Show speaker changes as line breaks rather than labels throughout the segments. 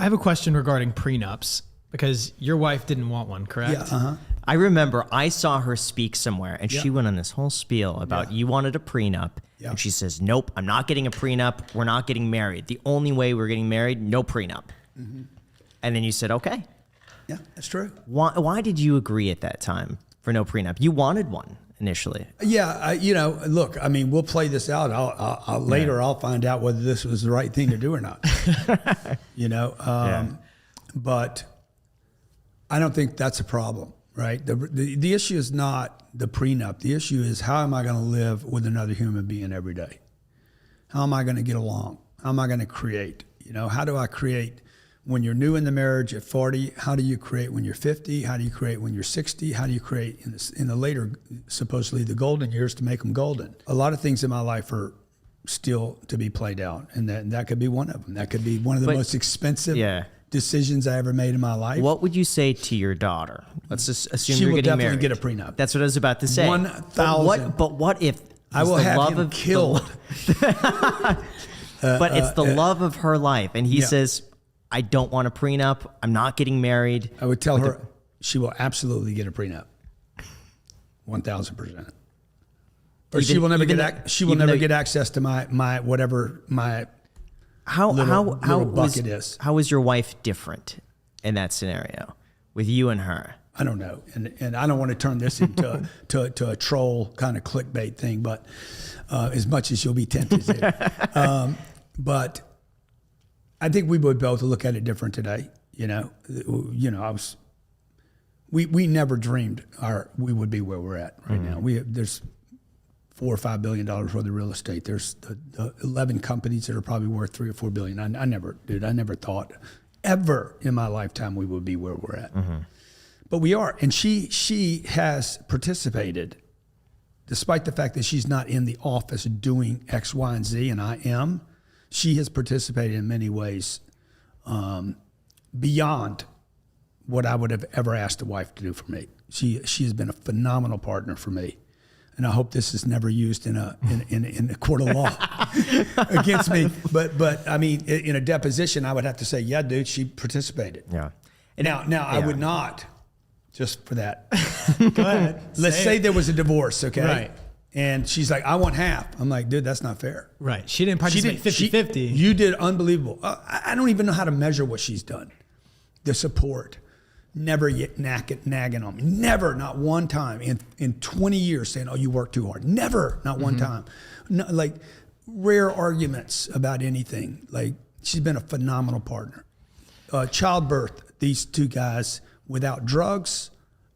I have a question regarding prenups because your wife didn't want one, correct?
Yeah.
I remember I saw her speak somewhere and she went on this whole spiel about you wanted a prenup. And she says, nope, I'm not getting a prenup. We're not getting married. The only way we're getting married, no prenup. And then you said, okay.
Yeah, that's true.
Why did you agree at that time for no prenup? You wanted one initially.
Yeah, you know, look, I mean, we'll play this out. Later I'll find out whether this was the right thing to do or not. You know, but I don't think that's a problem, right? The issue is not the prenup. The issue is, how am I going to live with another human being every day? How am I going to get along? How am I going to create? You know, how do I create when you're new in the marriage at 40? How do you create when you're 50? How do you create when you're 60? How do you create in the later, supposedly the golden years, to make them golden? A lot of things in my life are still to be played out, and that could be one of them. That could be one of the most expensive decisions I ever made in my life.
What would you say to your daughter? Let's just assume
she
you're
will
getting
definitely
married.
get a prenup.
That's what I was about to say.
1,000.
But what if
I will have him killed?
But it's the love of her life, and he says, I don't want a prenup. I'm not getting married.
I would tell her she will absolutely get a prenup. 1,000%. Or she will never get access to my whatever my little bucket is.
How is your wife different in that scenario with you and her?
I don't know, and I don't want to turn this into to a troll kind of clickbait thing, but as much as you'll be tempted to. But I think we would both look at it different today. You know, we never dreamed we would be where we're at right now. There's $4 or $5 billion worth of real estate. There's the 11 companies that are probably worth $3 or $4 billion. I never thought ever in my lifetime we would be where we're at. But we are, and she has participated, despite the fact that she's not in the office doing X, Y, and Z, and I am. She has participated in many ways beyond what I would have ever asked a wife to do for me. She has been a phenomenal partner for me, and I hope this is never used in a court of law against me. But I mean, in a deposition, I would have to say, yeah, dude, she participated.
Yeah.
Now I would not, just for that.
Go ahead.
Let's say there was a divorce, okay?
Right.
And she's like, I want half. I'm like, dude, that's not fair.
Right. She didn't participate 50-50.
You did unbelievable. I don't even know how to measure what she's done. The support. Never yet nagging on me. Never, not one time in 20 years saying, oh, you work too hard. Never, not one time. No, like rare arguments about anything. Like, she's been a phenomenal partner. Childbirth, these two guys, without drugs,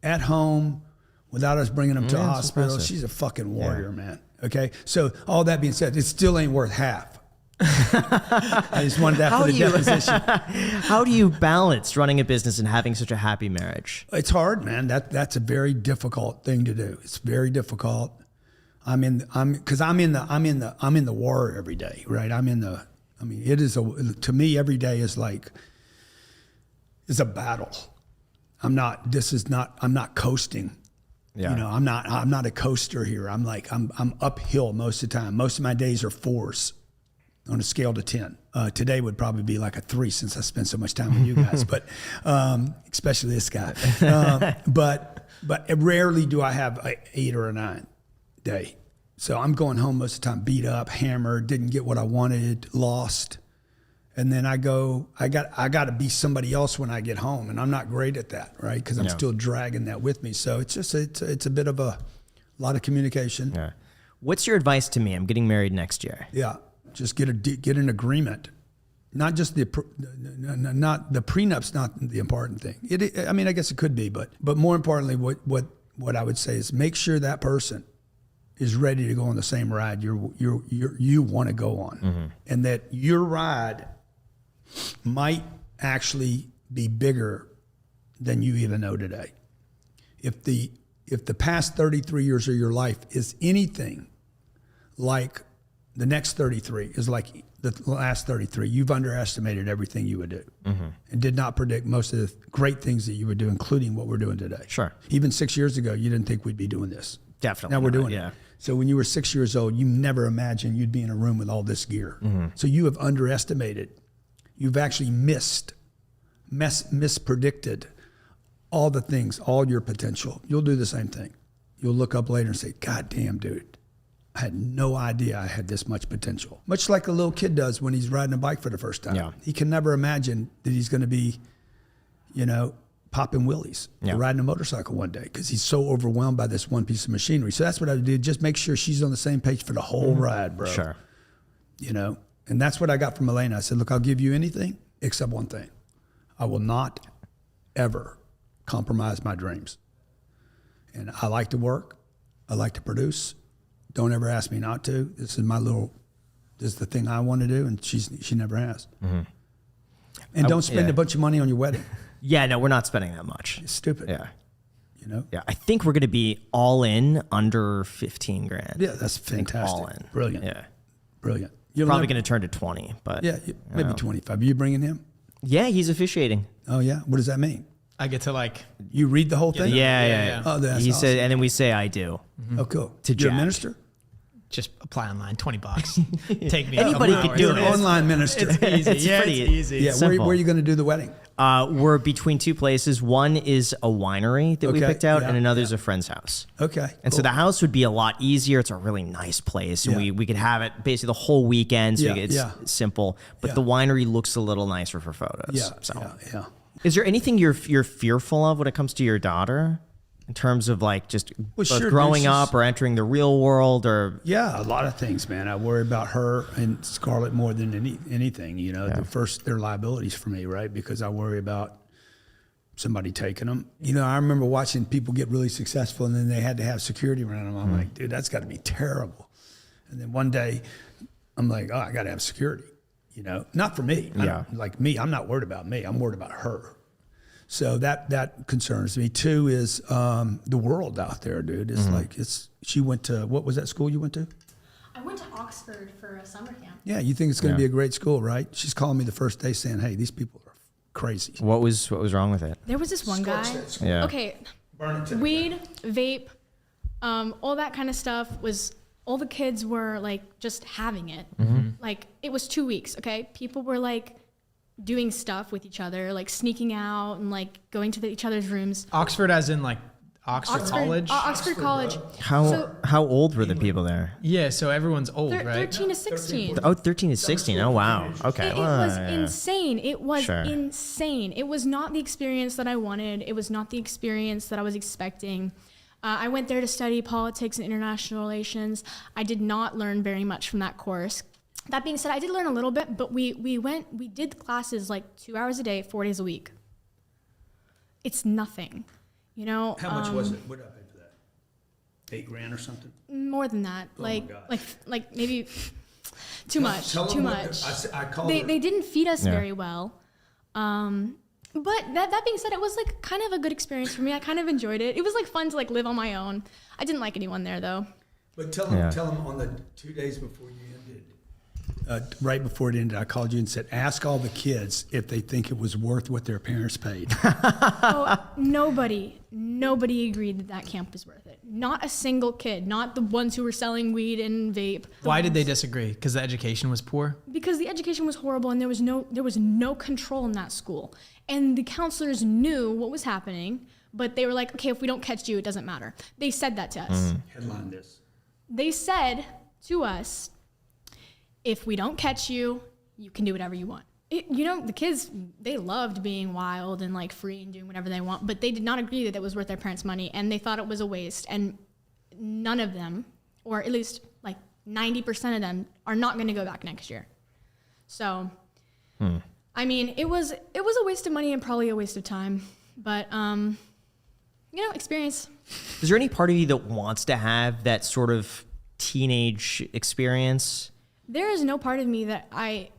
at home, without us bringing them to a hospital. She's a fucking warrior, man. Okay? So all that being said, it still ain't worth half. I just wanted that for the deposition.
How do you balance running a business and having such a happy marriage?
It's hard, man. That's a very difficult thing to do. It's very difficult. I'm in the war every day, right? To me, every day is a battle. I'm not coasting. Yeah. You know, I'm not a coaster here. I'm uphill most of the time. Most of my days are 4s on a scale to 10. Today would probably be like a 3 since I spent so much time with you guys, but especially this guy. But rarely do I have an 8 or a 9 day. So I'm going home most of the time beat up, hammered, didn't get what I wanted, lost. And then I got to be somebody else when I get home, and I'm not great at that, right? Because I'm still dragging that with me. So it's a bit of a lot of communication. Yeah.
What's your advice to me? I'm getting married next year.
Yeah, just get an agreement. Not just the prenup's not the important thing. I guess it could be, but more importantly, what I would say is make sure that person is ready to go on the same ride you want to go on, and that your ride might actually be bigger than you even know today. If the past 33 years of your life is anything like the next 33 is like the last 33, you've underestimated everything you would do and did not predict most of the great things that you would do, including what we're doing today.
Sure.
Even 6 years ago, you didn't think we'd be doing this.
Definitely.
Now we're doing it. So when you were 6 years old, you never imagined you'd be in a room with all this gear. So you have underestimated. You've actually missed mispredicted all the things, all your potential, you'll do the same thing. You'll look up later and say, God damn, dude, I had no idea I had this much potential. Much like a little kid does when he's riding a bike for the first time.
Yeah.
He can never imagine that he's going to be, you know, popping wheelies or riding a motorcycle one day because he's so overwhelmed by this one piece of machinery. So that's what I would do. Just make sure she's on the same page for the whole ride, bro.
Sure.
You know, and that's what I got from Elena. I said, look, I'll give you anything except one thing. I will not ever compromise my dreams. And I like to work. I like to produce. Don't ever ask me not to. This is the thing I want to do. And she never has. Mm-hmm. And don't spend a bunch of money on your wedding.
Yeah, no, we're not spending that much.
It's stupid.
Yeah.
You know?
Yeah, I think we're going to be all in under 15 grand.
Yeah, that's fantastic.
All in.
Brilliant.
Yeah.
Brilliant.
Probably going to turn to 20, but.
Yeah, maybe 25. Are you bringing him?
Yeah, he's officiating.
Oh, yeah? What does that mean?
I get to like.
You read the whole thing?
Yeah.
Oh, that's
he
awesome.
said, and then we say, I do.
Mm-hmm. Oh, cool.
To
You're a
Jack.
minister?
Just apply online, $20. Take me.
Anybody could do
You're
it.
an online minister.
It's easy.
It's
yeah,
pretty
it's easy.
Yeah, where are you going to do the wedding?
We're between two places. One is a winery that we
Okay,
picked out,
yeah,
and another is a friend's house.
Okay.
And so the house would be a lot easier. It's a really nice place. And
Yeah.
we could have it basically the whole weekend. So
Yeah,
it's
yeah.
simple. But
Yeah.
the winery looks a little nicer for photos.
Yeah,
So.
yeah.
Is there anything you're fearful of when it comes to your daughter? In terms of like just both
sure, dude,
growing
she's-
up or entering the real world or...
Yeah, a lot of things, man. I worry about her and Scarlett more than anything. You know, they're liabilities for me, right? Because I worry about somebody taking them. You know, I remember watching people get really successful and then they had to have security around them. I'm like, dude, that's got to be terrible. And then one day I'm like, oh, I got to have security, you know, not for me. Like me, I'm not worried about me. I'm worried about her. So that concerns me. Two is the world out there, dude. It's like, she went to, what was that school you went to?
I went to Oxford for a summer camp.
Yeah, you think it's going to be a great school, right? She's calling me the first day saying, hey, these people are crazy.
What was wrong with it?
There was this one guy.
Yeah.
Okay, weed, vape, all that kind of stuff was, all the kids were like just having it. Like it was 2 weeks, okay? People were like doing stuff with each other, like sneaking out and like going to each other's rooms.
Oxford as in like Oxford College?
Oxford College.
How old were the people there?
Yeah, so everyone's old, right?
13 to 16.
Oh, 13 to 16. Oh, wow. Okay.
It was insane. It was
Sure.
insane. It was not the experience that I wanted. It was not the experience that I was expecting. I went there to study politics and international relations. I did not learn very much from that course. That being said, I did learn a little bit, but we did classes like 2 hours a day, 4 days a week. It's nothing, you know.
How much was it? What did I pay for that? $8,000 or something?
More than that,
my gosh.
like maybe too much.
Tell
Too
them
much.
I called her.
They didn't feed us very well. But that being said, it was like kind of a good experience for me. I kind of enjoyed it. It was like fun to like live on my own. I didn't like anyone there though.
But tell them on the 2 days before you ended, right before it ended, I called you and said, ask all the kids if they think it was worth what their parents paid.
Oh, nobody agreed that camp was worth it. Not a single kid, not the ones who were selling weed and vape.
Why did they disagree? Because the education was poor?
Because the education was horrible and there was no control in that school. And the counselors knew what was happening, but they were like, okay, if we don't catch you, it doesn't matter. They said that to us.
Headline this.
They said to us, if we don't catch you, you can do whatever you want. You know, the kids, they loved being wild and like free and doing whatever they want, but they did not agree that it was worth their parents' money and they thought it was a waste. And none of them, or at least like 90% of them, are not going to go back next year. So, I mean, it was a waste of money and probably a waste of time, but you know, experience.
Is there any part of you that wants to have that sort of teenage experience?
There is no part of me that I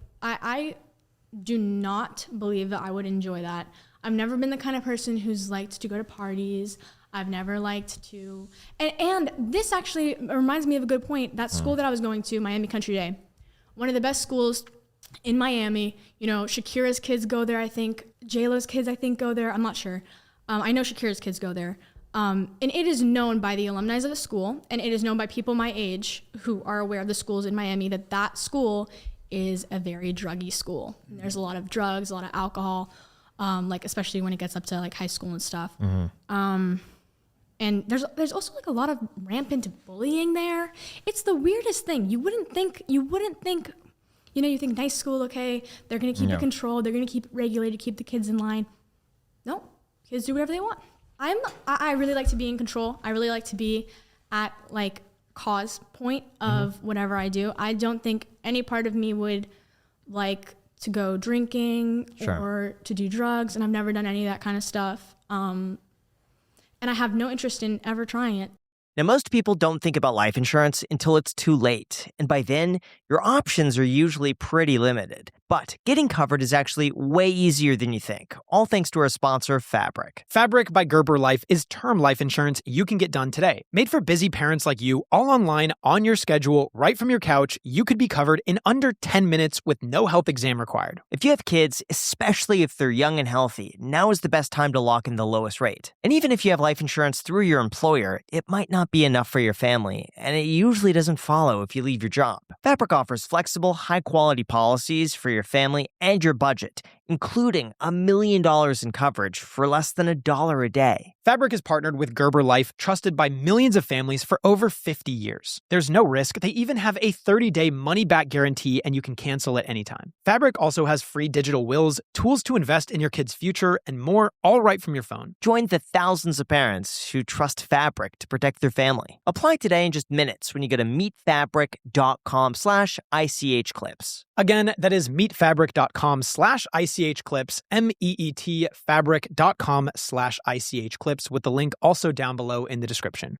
do not believe that I would enjoy that. I've never been the kind of person who's liked to go to parties. I've never liked to, and this actually reminds me of a good point. That school that I was going to, Miami Country Day, one of the best schools in Miami. You know, Shakira's kids go there, I think. J-Lo's kids, I think, go there. I'm not sure. I know Shakira's kids go there. And it is known by the alumni of the school, and it is known by people my age who are aware of the schools in Miami that school is a very druggy school. And there's a lot of drugs, a lot of alcohol. like especially when it gets up to like high school and stuff. And there's also like a lot of rampant bullying there. It's the weirdest thing. You wouldn't think, you think nice school, okay, they're gonna keep it controlled, they're gonna keep it regulated, keep the kids in line. No, kids do whatever they want. I really like to be in control. I really like to be at like cause point of whatever I do. I don't think any part of me would like to go drinking or to do drugs, and I've never done any of that kind of stuff. And I have no interest in ever trying it.
Now, most people don't think about life insurance until it's too late, and by then, your options are usually pretty limited. But getting covered is actually way easier than you think, all thanks to our sponsor, Fabric.
Fabric by Gerber Life is term life insurance you can get done today. Made for busy parents like you, all online, on your schedule, right from your couch, you could be covered in under 10 minutes with no health exam required.
If you have kids, especially if they're young and healthy, now is the best time to lock in the lowest rate. And even if you have life insurance through your employer, it might not be enough for your family, and it usually doesn't follow if you leave your job. Fabric offers flexible, high-quality policies for your family and your budget, including $1 million in coverage for less than $1 a day.
Fabric is partnered with Gerber Life, trusted by millions of families for over 50 years. There's no risk. They even have a 30-day money-back guarantee, and you can cancel at any time. Fabric also has free digital wills, tools to invest in your kid's future, and more, all right from your phone.
Join the thousands of parents who trust Fabric to protect their family. Apply today in just minutes when you go to meetfabric.com/ICHclips.
Again, that is meetfabric.com/ICHclips, MEET fabric.com/ICHclips, with the link also down below in the description.